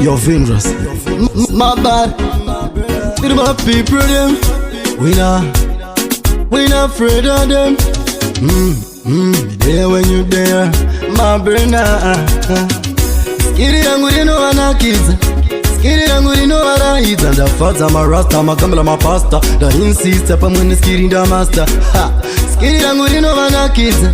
You're dangerous. My bad. With my people them. We not afraid of them. There when you there, my burner. Skiri yangu rino wanakiza. Skiri yangu rino warahiza. Ndafaza marasta, makambala mapasta. Da insista pa mwene skiri nda master. Skiri yangu rino wanakiza.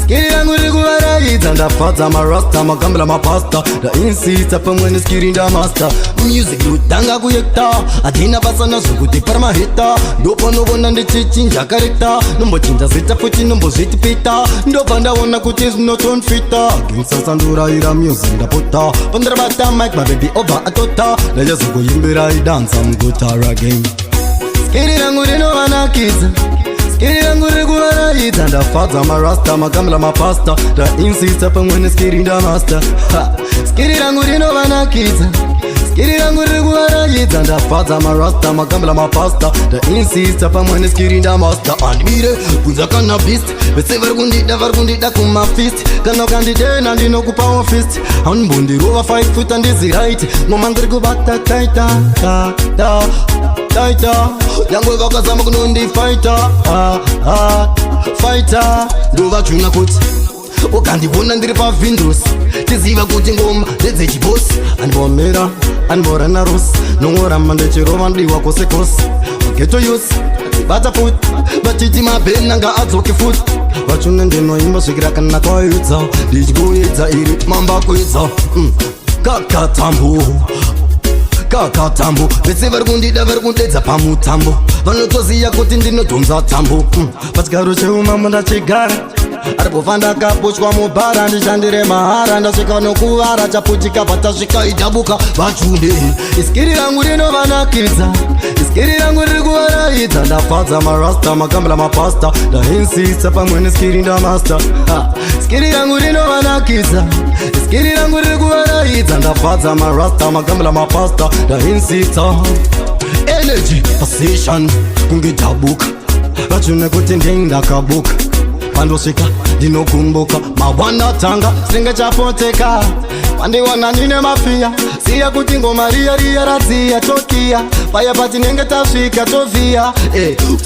Skiri yangu rigu warahiza. Ndafaza marasta, makambala mapasta. Da insista pa mwene skiri nda master. Music lutanga kuyekta. Adina basana sukuti parma hita. Ndopo nubona ndichichinja karekta. Numbo chinja zita fuchi numbo ziti pita. Ndopa ndawona kutis not on fita. Gangsta sandura ira music ndapota. Pandra bata mic my baby over atota. Leja suko yimbira I dance some guitar again. Skiri yangu rino wanakiza. Skiri yangu rigu warahiza. Ndafaza marasta makambala mapasta. Da insista pa mwene skiri nda master. Skiri yangu rino wanakiza. Skiri yangu rigu warahiza. Ndafaza marasta makambala mapasta. Da insista pa mwene skiri nda master. Andimire kunza kana beast. Bese vargundida kuma fist. Kana kandide na ndino kupa fist. Anbundi rova 5 foot and is right. Ngomangri kubata taita taita. Yangu wakazama kunundi fighter. Fighter. Ndova chuna kuti ukandibona ndiri pa windows tiziva kuti ngoma ndedzechiboss. Andibomera andibora naros nongoramba ndechirova ndiwa kose kose. Geto use bata foot batiti mabena nga adzoke foot. Vachuna ndinoimba svikira kana kwaidza ndichikuedza iri mamba kuedza. Kakatambo vese varikundida varikundedza pamutambo. Vanotoziya kuti ndinodhonza tambo. Pachigaro cheumambo ndachigara. Aripofa ndakapochwa mubhara ndishandire mahara. Ndasvika nokuvara chaputika patasvika idabuka vachunde. Iskiri rangu rinovanakidza. Iskiri rangu riri kuvaraidza. Ndafadza marasta makambala mapasta. Ndainsista pamwe neskiri ndamaster. Skiri rangu rinovanakidza. Iskiri rangu riri kuvaraidza. Ndafadza marasta makambala mapasta. Ndainsista energy position kungidabuka. Vachune kuti ndindakabuka. Pandosvika ndinokumbuka mawana tanga singachapoteka. Pandiwana nine mafia siya kuti ngoma riya radziya tokia. Paya pati nenge tasvika tovia.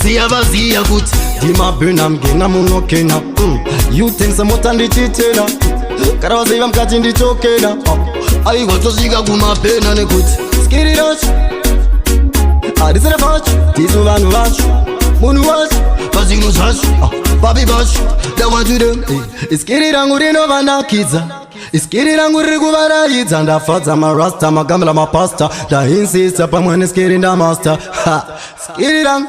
Siya vaziya kuti ndimabhena mgena munokena. Yutensa mota ndichitena. Kara vaziva mkati ndichokena. Aiwa tosvika kumabhena nekuti skiri roch arisere vacho tizu vanhu vacho munhu wacho vazvinhu zvacho babi vacho dawatudem. Iskiri rangu rinovanakidza. Iskiri rangu riri kuvaraidza. Ndafadza marasta makambala mapasta. Ndainsista pamwe neskiri ndamaster. Skiri rangu